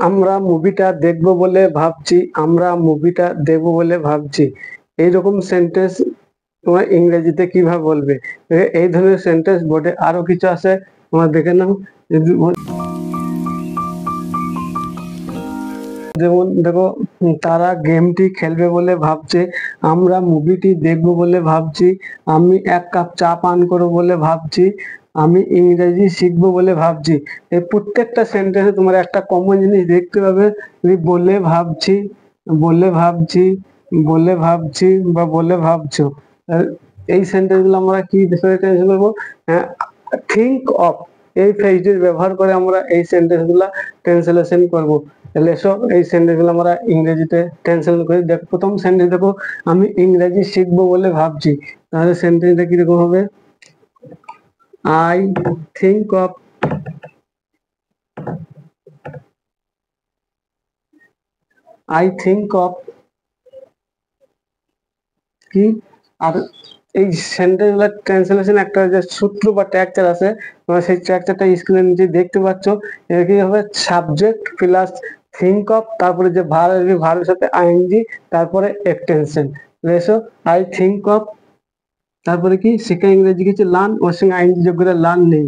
আমরা মুভিটা দেখবো বলে ভাবছি, আমরা মুভিটা দেখবো বলে ভাবছি। এইরকম সেন্টেন্স তোমরা ইংরেজিতে কিভাবে বলবে? এই ধরনের সেন্টেন্স বোর্ডে আরো কিছু আছে, তোমরা দেখে নাও। যেমন দেখো, তারা গেমটি খেলবে বলে ভাবছে, আমরা মুভিটি দেখবো বলে ভাবছি, আমি এক কাপ চা পান করবো বলে ভাবছি, আমি ইংরেজি শিখবো বলে ভাবছি। এই প্রত্যেকটা সেন্টেন্সে তোমার একটা কমন জিনিস দেখতে পাবে, তুমি বলে ভাবছি, বলে ভাবছি, বলে ভাবছি বা বলে ভাবছো। এই সেন্টেন্স গুলো আমরা কি ট্রান্সলেশন করবো? থিঙ্ক অফ, এই ফ্রেজটি ব্যবহার করে আমরা এই সেন্টেন্স গুলা ট্রান্সলেশন করবো। তাহলে এসো এই সেন্টেন্স গুলো আমরা ইংরেজিতে ট্রান্সলেট করি। দেখো প্রথম সেন্টেন্স দেখো, আমি ইংরেজি শিখবো বলে ভাবছি। তাহলে সেন্টেন্সটা কিরকম হবে? আই থিঙ্ক অফ কি। আর এই সেন্টেন্স গুলো ট্রান্সলেশন একটা যে সূত্র বা স্ট্রাকচার আছে, তোমরা সেই স্ট্রাকচারটা স্ক্রিনের নিচে দেখতে পাচ্ছ। এর কি হবে? সাবজেক্ট প্লাস থিঙ্ক অফ, তারপরে যে ভার্ব, ভার্বের সাথে আইএনজি, তারপরে এক্সটেনশন। এসো আই থিঙ্ক অফ, তারপরে কি শিক্ষা ইংরেজি কিছু লার্ন, ওর সঙ্গে আইএনজি যোগ করে লার্ন নেই,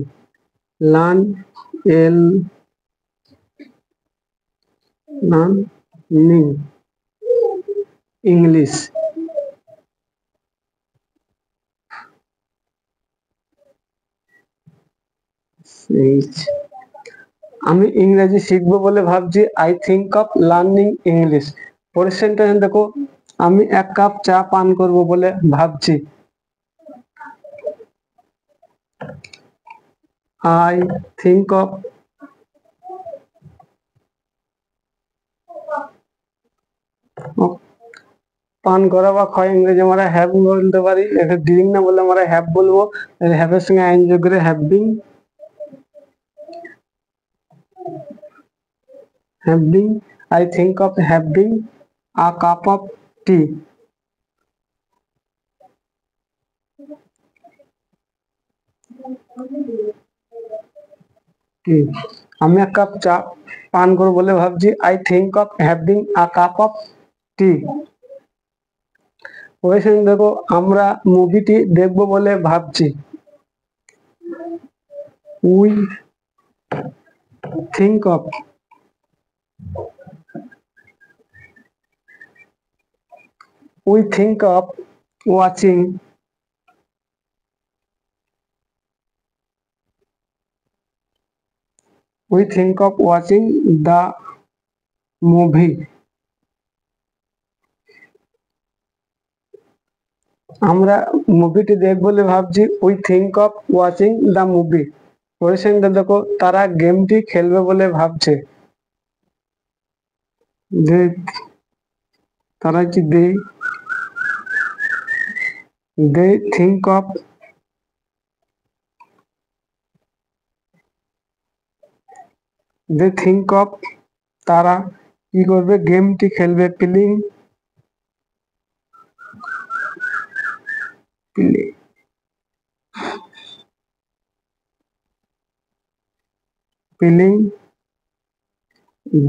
লার্ন এল লার্নিং ইংলিশ। আমি ইংরেজি শিখবো বলে ভাবছি, I think of learning English. পরের সেন্টেন্স দেখো, আমি এক কাপ চা পান করব বলে ভাবছি, আই থিঙ্ক অফ পান করা বা খাওয়া, ইংরেজি আমরা হ্যাভ বলতে পারি, এটা ড্রিঙ্ক না বললে আমরা হ্যাভ বলবো। হ্যাভের সঙ্গে আইন যোগ করে having, having, I think of having a cup of tea. আমি এক কাপ চা পান করবো বলে ভাবছি, I think of having a cup of tea. Question দেখো, আমরা মুভিটি দেখবো বলে ভাবছি, we think of watching the movie. আমরা মুভিটি দেখবো বলে ভাবছি, we think of watching the movie. কোয়েশ্চেনটা দেখো, তারা গেমটি খেলবে বলে ভাবছে, যে তারা কি দে থিঙ্ক অফ তারা কি করবে? গেমটি খেলবে, প্লেইং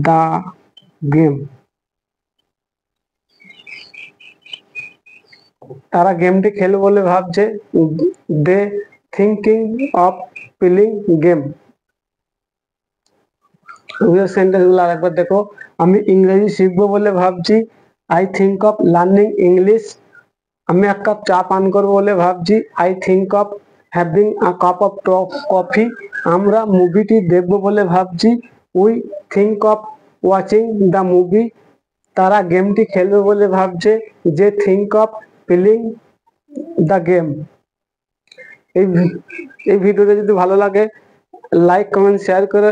দ্য গেম। তারা গেমটি খেলবে বলে ভাবছে, they thinking of playing game. Sentence গুলো আরেকবার দেখো, আমি ইংরেজি শিখবো বলে ভাবছি, I think of learning English. আমি এক কাপ চা পান করবো বলে ভাবছি, I think of having a cup of coffee. আমরা মুভিটি দেখবো বলে ভাবছি, we think of watching the movie. তারা গেমটি খেলবে বলে ভাবছে, they think of playing the game. এই ভিডিওটা যদি ভালো লাগে, লাইক কমেন্ট শেয়ার করে